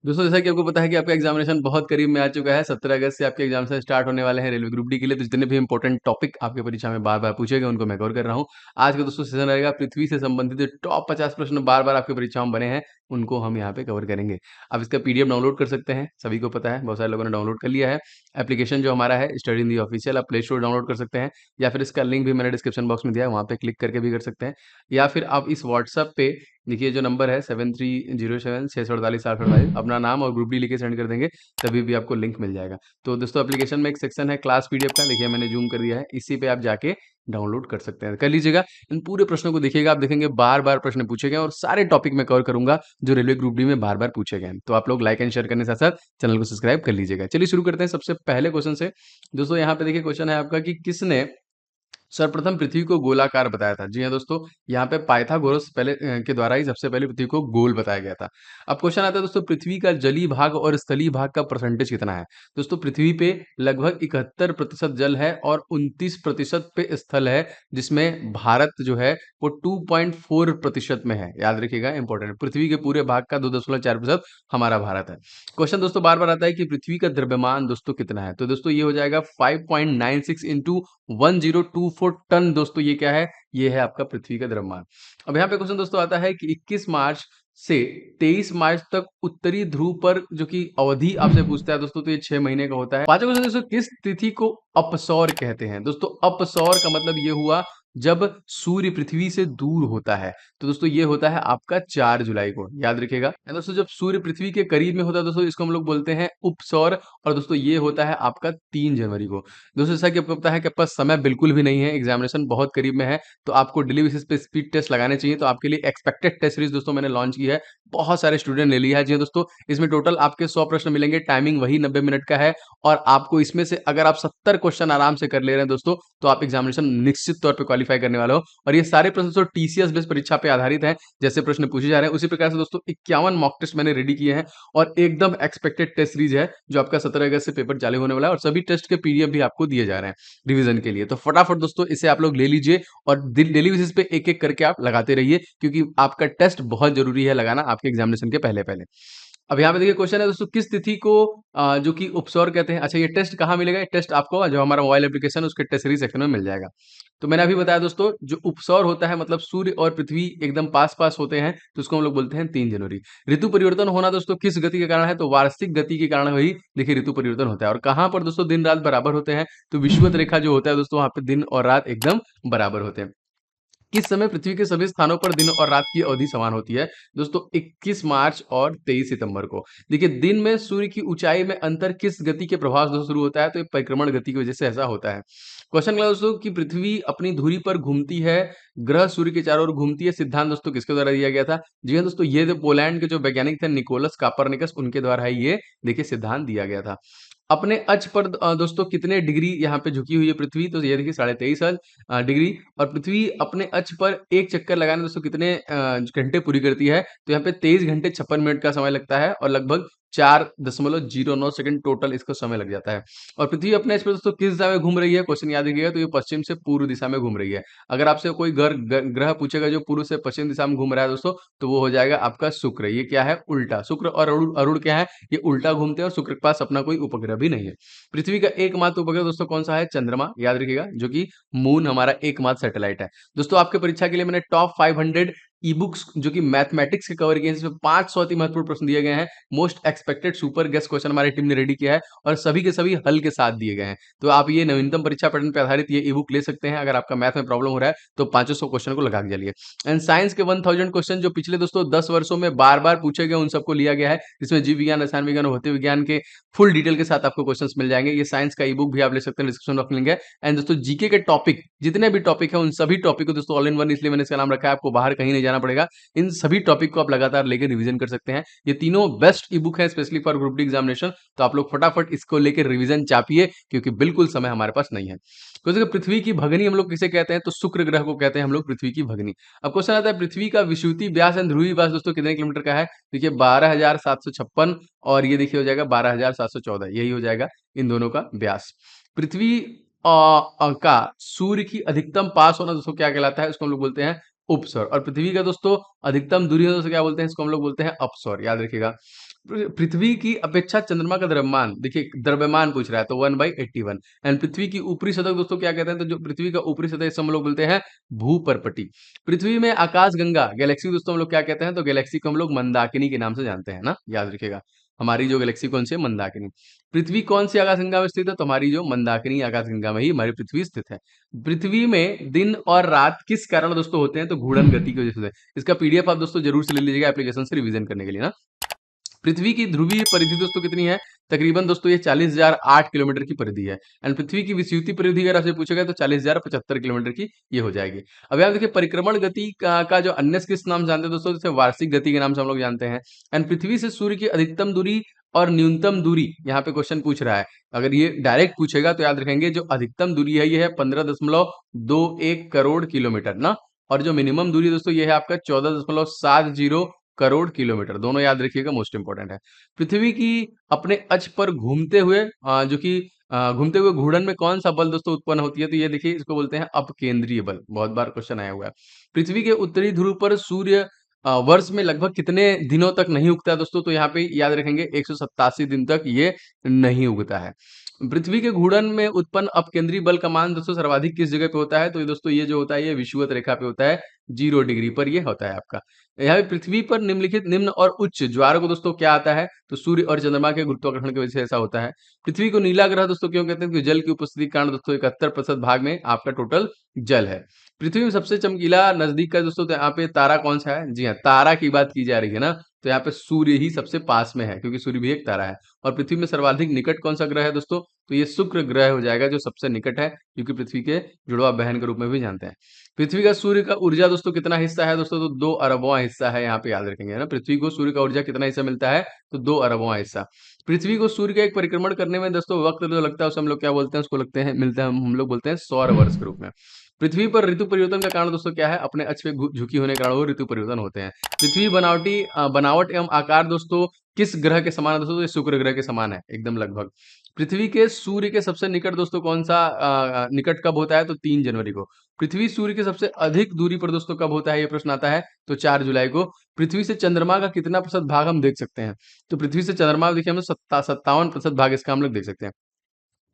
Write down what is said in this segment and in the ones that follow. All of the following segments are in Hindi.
दोस्तों जैसा कि आपको पता है कि आपका एग्जामिनेशन बहुत करीब में आ चुका है। 17 अगस्त से आपके एग्जाम स्टार्ट होने वाले हैं रेलवे ग्रुप डी के लिए। तो जितने भी इंपॉर्टेंट टॉपिक आपके परीक्षा में बार-बार पूछे गए उनको मैं कवर कर रहा हूँ। आज का दोस्तों सेशन रहेगा पृथ्वी से संबंधित जो टॉप 50 प्रश्न बार-बार आपकी परीक्षाओं में बने हैं, उनको हम यहाँ पे कवर करेंगे। आप इसका पीडीएफ डाउनलोड कर सकते हैं, सभी को पता है, बहुत सारे लोगों ने डाउनलोड कर लिया है। एप्लीकेशन जो हमारा है स्टडी इन दी ऑफिशियल आप प्ले स्टोर डाउनलोड कर सकते हैं या फिर इसका लिंक भी मैंने डिस्क्रिप्शन बॉक्स में दिया है, वहाँ पे क्लिक करके भी कर सकते हैं। या फिर आप इस व्हाट्सएप पे देखिए जो नंबर है 7307 648 848 अपना नाम और ग्रुप डी लिख के सेंड कर देंगे, तभी भी आपको लिंक मिल जाएगा। तो दोस्तों एप्लीकेशन में एक सेक्शन है क्लास पीडीएफ का, देखिए मैंने ज़ूम कर दिया है, इसी पे आप जाके डाउनलोड कर सकते हैं। कर लीजिएगा, इन पूरे प्रश्नों को देखिएगा, आप देखेंगे बार-बार प्रश्न पूछे गए हैं और सारे टॉपिक मैं कवर करूँगा जो रेलवे ग्रुप डी में बार-बार पूछे गए हैं। तो आप लोग लाइक एंड शेयर करने के साथ-साथ चैनल को सब्सक्राइब कर लीजिएगा। चलिए शुरू करते हैं सबसे पहले क्वेश्चन से। दोस्तों यहाँ पे देखिए क्वेश्चन है आपका कि किसने सर्वप्रथम पृथ्वी को गोलाकार बताया था। जी हाँ दोस्तों, यहाँ पे पाइथागोरस पहले के द्वारा ही सबसे पहले पृथ्वी को गोल बताया गया था। अब क्वेश्चन आता है दोस्तों, पृथ्वी का जलीय भाग और स्थलीय भाग का परसेंटेज कितना है। दोस्तों पृथ्वी पे लगभग 71% जल है और 29% पे स्थल है, जिसमें भारत जो है वो 2.4% में है। याद रखिएगा, इंपॉर्टेंट, पृथ्वी के पूरे भाग का 2.4% हमारा भारत है। क्वेश्चन दोस्तों बार बार आता है कि पृथ्वी का द्रव्यमान दोस्तों कितना है। तो दोस्तों ये हो जाएगा 5.96 इंटू 1024 टन। दोस्तों ये क्या है, ये है आपका पृथ्वी का द्रव्यमान। अब यहाँ पे क्वेश्चन दोस्तों आता है कि 21 मार्च से 23 मार्च तक उत्तरी ध्रुव पर जो कि अवधि आपसे पूछता है दोस्तों, तो ये 6 महीने का होता है। पांचवा क्वेश्चन दोस्तों, किस तिथि को अपसौर कहते हैं। दोस्तों अपसौर का मतलब ये हुआ जब सूर्य पृथ्वी से दूर होता है। तो दोस्तों ये होता है आपका 4 जुलाई को, याद रखिएगा। एंड दोस्तों जब सूर्य पृथ्वी के करीब में होता है दोस्तों, इसको हम लोग बोलते हैं उपसौर। और दोस्तों ये होता है आपका 3 जनवरी को। दोस्तों जैसा कि आपको पता है कि आपका समय बिल्कुल भी नहीं है, एग्जामिनेशन बहुत करीब में है, तो आपको डेली बेसिस पे स्पीड टेस्ट लगाने चाहिए। तो आपके लिए एक्सपेक्टेड टेस्ट सीरीज दोस्तों मैंने लॉन्च की है, बहुत सारे स्टूडेंट ने लिया है। जी हाँ दोस्तों, इसमें टोटल आपके 100 प्रश्न मिलेंगे, टाइमिंग वही 90 मिनट का है। और आपको इसमें से अगर आप 70 क्वेश्चन आराम से कर ले रहे हैं दोस्तों, तो आप एग्जामिनेशन निश्चित तौर पर क्वालिफाई करने वाले हो। और ये सारे प्रश्न दोस्तों टीसीएस बेस्ड परीक्षा पे आधारित हैं, जैसे प्रश्न पूछे जा रहे हैं उसी प्रकार से दोस्तों 51 मॉक टेस्ट मैंने रेडी किए हैं और एकदम एक्सपेक्टेड टेस्ट सीरीज है, जो आपका 17 अगस्त से पेपर चालू होने वाला है और सभी टेस्ट के पीडीएफ भी आपको दिए जा रहे हैं रिवीजन के लिए। तो फटाफट दोस्तों इसे आप लोग ले लीजिए और डेली बेसिस पे एक एक करके आप लगाते रहिए, क्योंकि आपका टेस्ट बहुत जरूरी है लगाना आपके एग्जामिनेशन के पहले पहले। अब यहाँ पे देखिए क्वेश्चन है दोस्तों, किस तिथि को जो कि उपसौर कहते हैं। अच्छा ये टेस्ट कहाँ मिलेगा, ये टेस्ट आपको जो हमारा मोबाइल एप्लीकेशन है उसके टेस्ट सीरीज सेक्शन में मिल जाएगा। तो मैंने अभी बताया दोस्तों, जो उपसौर होता है मतलब सूर्य और पृथ्वी एकदम पास पास होते हैं, तो उसको हम लोग बोलते हैं 3 जनवरी। ऋतु परिवर्तन होना दोस्तों किस गति के कारण है, तो वार्षिक गति के कारण वही देखिए ऋतु परिवर्तन होता है। और कहाँ पर दोस्तों दिन रात बराबर होते हैं, तो विषुवत रेखा जो होता है दोस्तों, वहां पे दिन और रात एकदम बराबर होते हैं। किस समय पृथ्वी के सभी स्थानों पर दिन और रात की अवधि समान होती है। दोस्तों 21 मार्च और 23 सितंबर को। देखिए दिन में सूर्य की ऊंचाई में अंतर किस गति के प्रभाव से दोस्तों शुरू होता है, तो ये परिक्रमण गति की वजह से ऐसा होता है। क्वेश्चन अगला दोस्तों, कि पृथ्वी अपनी धुरी पर घूमती है, ग्रह सूर्य के चारों ओर घूमती है, सिद्धांत दोस्तों किसके द्वारा दिया गया था। जी हाँ दोस्तों, ये जो पोलैंड के जो वैज्ञानिक थे निकोलस कापरनिकस, उनके द्वारा ही ये देखिए सिद्धांत दिया गया था। अपने अक्ष पर दोस्तों कितने डिग्री यहाँ पे झुकी हुई है पृथ्वी, तो ये देखिए 23.5 डिग्री। और पृथ्वी अपने अक्ष पर एक चक्कर लगाने दोस्तों कितने घंटे पूरी करती है, तो यहाँ पे 23 घंटे 56 मिनट का समय लगता है और लगभग 4.09 सेकंड टोटल इसको समय लग जाता है। और पृथ्वी अपने अक्ष पर दोस्तों किस दिशा में घूम रही है, क्वेश्चन याद रखिएगा, तो ये पश्चिम से पूर्व दिशा में घूम रही है। अगर आपसे कोई ग्रह पूछेगा जो पूर्व से पश्चिम दिशा में घूम रहा है दोस्तों, तो वो हो जाएगा आपका शुक्र। ये क्या है, उल्टा। शुक्र और अरुण अरुण क्या है, ये उल्टा घूमते हैं और शुक्र के पास अपना कोई उपग्रह भी नहीं है। पृथ्वी का एकमात्र उपग्रह दोस्तों कौन सा है, चंद्रमा, याद रखिएगा, जो कि मून हमारा एकमात्र सैटेलाइट है। दोस्तों आपके परीक्षा के लिए मैंने टॉप 500 ई बुक्स जो कि मैथमेटिक्स के कवर किए हैं, जिसमें 500 अति महत्वपूर्ण प्रश्न दिए गए हैं। Most expected super guest question हमारी टीम ने रेडी किया है और सभी के सभी हल के साथ दिए गए हैं। तो आप ये नवीनतम परीक्षा पैटर्न पर आधारित ये ई बुक ले सकते हैं। अगर आपका मैथ में प्रॉब्लम हो रहा है तो 500 क्वेश्चन को लगा के चलिए। एंड साइंस के 1000 क्वेश्चन जो पिछले दोस्तों 10 वर्षों में बार बार पूछे गए, उन सबको लिया गया है, जिसमें जीव विज्ञान, रसायन विज्ञान और भौतिक विज्ञान के फुल डिटेल के साथ आपको क्वेश्चंस मिल जाएंगे। ये साइंस का ई बुक भी आप ले सकते हैं, डिस्क्रिप्शन बॉक्स में लिंक है। एंड दोस्तों जीके के टॉपिक जितने भी टॉपिक है, उन सभी टॉपिक को दोस्तों ऑल इन वन, इसलिए मैंने इसका नाम रखा है, आपको बाहर कहीं नहीं जाना पड़ेगा। इन सभी टॉपिक को आप लगातार लेकर रिवीजन कर सकते हैं। ये तीनों बेस्ट ई बुक है specially for group D examination. तो आप लोग फटाफट इसको लेकर रिवीजन चापिए, क्योंकि बिल्कुल समय हमारे पास नहीं है। क्वेश्चन, पृथ्वी की भगनी हम लोग किसे कहते हैं, तो शुक्र ग्रह को कहते हैं हम लोग पृथ्वी की भगनी। अब क्वेश्चन आता है, पृथ्वी का विषुवतीय व्यास एंड ध्रुवीय व्यास दोस्तों कितने किलोमीटर का है। देखिए 12,756 और ये देखिए हो जाएगा 12,714, यही हो जाएगा इन दोनों का व्यास। पृथ्वी का सूर्य की अधिकतम पास होना दोस्तों क्या कहलाता है, उसको हम लोग बोलते हैं उपसौर। और पृथ्वी का दोस्तों अधिकतम दूरी है दोस्तों क्या बोलते हैं, इसको हम लोग बोलते हैं अपसौर, याद रखिएगा। पृथ्वी की अपेक्षा चंद्रमा का द्रव्यमान, देखिए द्रव्यमान पूछ रहा है तो 1/81। एंड पृथ्वी की ऊपरी सतह दोस्तों क्या कहते हैं, तो जो पृथ्वी का ऊपरी सतह इसे हम लोग बोलते हैं भूपर्पटी। पृथ्वी में आकाश गंगा गैलेक्सी दोस्तों हम लोग क्या कहते हैं, तो गैलेक्सी को हम लोग मंदाकिनी के नाम से जानते हैं ना, याद रखिएगा। हमारी जो गैलेक्सी कौन सी है, मंदाकिनी। पृथ्वी कौन सी आकाशगंगा में स्थित है, तो हमारी जो मंदाकिनी आकाशगंगा में ही हमारी पृथ्वी स्थित है। पृथ्वी में दिन और रात किस कारण दोस्तों होते हैं, तो घूर्णन गति की वजह से। इसका पीडीएफ आप दोस्तों जरूर से ले लीजिएगा एप्लीकेशन से रिवीजन करने के लिए ना। पृथ्वी की ध्रुवीय परिधि दोस्तों कितनी है, तकरीबन दोस्तों ये 40,008 किलोमीटर की परिधि है। एंड पृथ्वी की विषुवतीय परिधि अगर आपसे पूछेगा तो 40,075 किलोमीटर की ये हो जाएगी। अब यहाँ देखिए परिक्रमण गति का जो अन्य किस नाम जानते हैं दोस्तों, जैसे वार्षिक गति के नाम से हम लोग जानते हैं। एंड पृथ्वी से सूर्य की अधिकतम दूरी और न्यूनतम दूरी यहाँ पे क्वेश्चन पूछ रहा है। अगर ये डायरेक्ट पूछेगा तो याद रखेंगे जो अधिकतम दूरी है ये है 15.21 करोड़ किलोमीटर ना, और जो मिनिमम दूरी दोस्तों ये है आपका 14.70 करोड़ किलोमीटर, दोनों याद रखिएगा, मोस्ट इंपॉर्टेंट है। पृथ्वी की अपने अक्ष पर घूमते हुए जो कि घूमते हुए घूर्णन में कौन सा बल दोस्तों उत्पन्न होती है, तो ये देखिए इसको बोलते हैं अपकेंद्रीय बल, बहुत बार क्वेश्चन आया हुआ है। पृथ्वी के उत्तरी ध्रुव पर सूर्य वर्ष में लगभग कितने दिनों तक नहीं उगता है दोस्तों, तो यहाँ पे याद रखेंगे 187 दिन तक ये नहीं उगता है। पृथ्वी के घूर्णन में उत्पन्न अपकेंद्रीय बल का मान दोस्तों सर्वाधिक किस जगह पे होता है, तो ये दोस्तों ये जो होता है ये विषुवत रेखा पे होता है, 0 डिग्री पर ये होता है आपका। यहाँ पे पृथ्वी पर निम्नलिखित निम्न और उच्च ज्वार को दोस्तों क्या आता है, तो सूर्य और चंद्रमा के गुरुत्वाकर्षण की वजह से ऐसा होता है। पृथ्वी को नीला ग्रह दोस्तों क्यों कहते हैं, क्योंकि जल की उपस्थिति के कारण दोस्तों 71% भाग में आपका टोटल जल है। पृथ्वी में सबसे चमकीला नजदीक का दोस्तों तो यहाँ पे तारा कौन सा है, जी हाँ तारा की बात की जा रही है ना, तो यहाँ पे सूर्य ही सबसे पास में है क्योंकि सूर्य भी एक तारा है। और पृथ्वी में सर्वाधिक निकट कौन सा ग्रह है दोस्तों, तो ये शुक्र ग्रह हो जाएगा जो सबसे निकट है, क्योंकि पृथ्वी के जुड़वा बहन के रूप में भी जानते हैं। पृथ्वी का सूर्य का ऊर्जा दोस्तों कितना हिस्सा है दोस्तों, तो 2 अरबवां हिस्सा है, यहाँ पे याद रखेंगे ना। पृथ्वी को सूर्य का ऊर्जा कितना हिस्सा मिलता है, तो 2 अरबवां हिस्सा। पृथ्वी को सूर्य का एक परिक्रमण करने में दोस्तों वक्त जो लगता है उसे हम लोग क्या बोलते हैं, उसको लगते हैं मिलता है हम लोग बोलते हैं सौर वर्ष के रूप में। पृथ्वी पर ऋतु परिवर्तन का कारण दोस्तों क्या है, अपने अक्ष पे झुकी होने के कारण वो ऋतु परिवर्तन होते हैं। पृथ्वी बनावटी बनावट एवं आकार दोस्तों किस ग्रह के समान है दोस्तों, तो ये शुक्र ग्रह के समान है एकदम लगभग। पृथ्वी के सूर्य के सबसे निकट दोस्तों कौन सा निकट कब होता है, तो 3 जनवरी को। पृथ्वी सूर्य के सबसे अधिक दूरी पर दोस्तों कब होता है, ये प्रश्न आता है, तो 4 जुलाई को। पृथ्वी से चंद्रमा का कितना प्रतिशत भाग हम देख सकते हैं, तो पृथ्वी से चंद्रमा देखिए हम 57% भाग इसका हम लोग देख सकते हैं।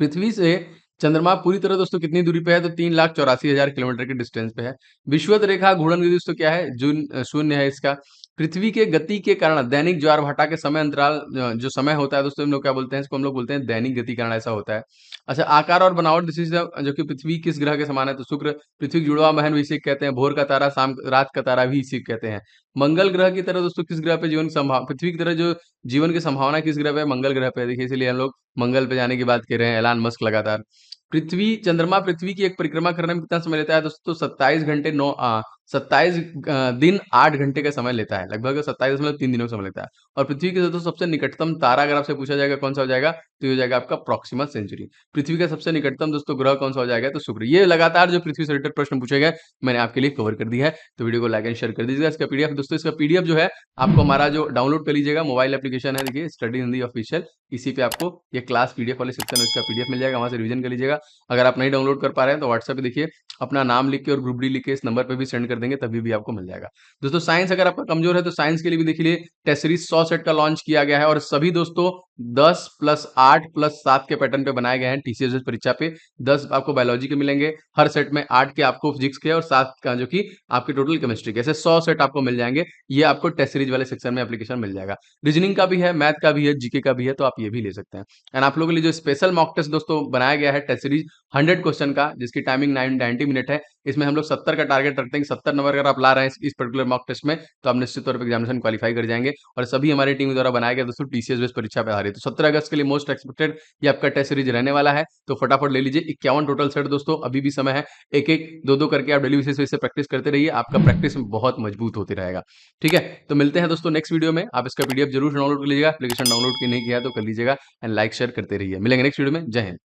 पृथ्वी से चंद्रमा पूरी तरह दोस्तों कितनी दूरी पे है, तो 3,84,000 किलोमीटर के डिस्टेंस पे है। विषुवत रेखा घूर्णन गति दोस्तों क्या है, शून्य है इसका। पृथ्वी के गति के कारण दैनिक ज्वार भाटा के समय अंतराल जो समय होता है दोस्तों हम लोग क्या बोलते हैं, इसको हम लोग बोलते हैं दैनिक गति कारण ऐसा होता है। अच्छा आकार और बनावट दिस इज जो कि पृथ्वी किस ग्रह के समान है, तो शुक्र। पृथ्वी की जुड़वा बहन भी इसे कहते हैं, भोर का तारा शाम रात का तारा भी इसी को कहते हैं। मंगल ग्रह की तरह दोस्तों किस ग्रह पे जीवन की संभावना, पृथ्वी की तरह जो जीवन की संभावना किस ग्रह पे है, मंगल ग्रह पे है। देखिए इसलिए हम लोग मंगल पे जाने की बात कर रहे हैं, एलान मस्क लगातार। चंद्रमा पृथ्वी की एक परिक्रमा करने में कितना समय लेता है दोस्तों, 27 दिन 8 घंटे का समय लेता है, लगभग 27.3 दिनों का समय लेता है। और पृथ्वी के दोस्तों सबसे निकटतम तारा अगर आपसे पूछा जाएगा कौन सा हो जाएगा, तो ये हो जाएगा आपका प्रॉक्सिमा सेंचुरी। पृथ्वी का सबसे निकटतम दोस्तों ग्रह कौन सा हो जाएगा, तो शुक्र। ये लगातार जो पृथ्वी से रिलेटेड प्रश्न पूछे गए मैंने आपके लिए कवर कर दिया है, तो वीडियो को लाइक एंड शेयर कर दीजिएगा। इसका पीडीएफ दोस्तों, इसका पीडीएफ जो है आपको हमारा जो डाउनलोड कर लीजिएगा, मोबाइल एप्लीकेशन है देखिए स्टडी हिंदी ऑफिशियल, इसी पे आपको ये क्लास पीडीएफ वाले सेक्शन में इसका पीडीएफ मिल जाएगा, वहां से रिवीजन कर लीजिएगा। अगर आप नहीं डाउनलोड कर पा रहे हैं तो व्हाट्सएप पे देखिए अपना नाम लिख के और ग्रुप डी लिख के इस नंबर पे भी सेंड कर देंगे, तभी भी आपको मिल जाएगा। दोस्तों साइंस अगर आपका कमजोर है तो साइंस के लिए भी देखिए टेस्ट सीरीज 100 सेट का लॉन्च किया गया है, और सभी दोस्तों 10+8+7 के पैटर्न पे बनाए गए हैं। टीसीएस परीक्षा पे 10 आपको बायोलॉजी के मिलेंगे, हर सेट में 8 के आपको फिजिक्स के और 7 का जो कि आपके टोटल केमिस्ट्री के, ऐसे 100 सेट आपको मिल जाएंगे। ये आपको टेस्ट सीरीज वाले सेक्शन में एप्लीकेशन मिल जाएगा। रीजनिंग का भी है, मैथ का भी है, जीके का भी है, तो आप ये भी ले सकते हैं। एंड आप लोगों के लिए जो स्पेशल मॉक टेस्ट दोस्तों बनाया गया है टेस्ट सीरीज 100 क्वेश्चन का, जिसकी टाइमिंग 90 मिनट है, इसमें हम लोग 70 का टारगेट रखते हैं कि 70 नंबर अगर आप ला रहे हैं इस पर्टिकुलर मॉक टेस्ट में, तो आप निश्चित तौर पर एग्जामिनेशन क्वालिफाई कर जाएंगे। और सभी हमारी टीम द्वारा बनाया गया दोस्तों टीसीएस बेस्ड परीक्षा पे आधारित। तो 17 अगस्त के लिए मोस्ट एक्सपेक्टेड ये आपका टेस्ट सीरीज रहने वाला है, तो फटाफट ले लीजिए। 51 टोटल सेट दोस्तों, अभी भी समय है, एक एक दो दो करके आप डेली बेसिस पे इसे प्रैक्टिस करते रहिए, आपका प्रैक्टिस में बहुत मजबूत होते रहेगा। ठीक है, तो मिलते हैं दोस्तों नेक्स्ट वीडियो में। आप इसका पीडीएफ जरूर डाउनलोड कर लीजिएगा, एप्लीकेशन डाउनलोड की नहीं किया तो कर लीजिएगा, एंड लाइक शेयर करते रहिए। मिलेंगे नेक्स्ट वीडियो में, जय हिंद।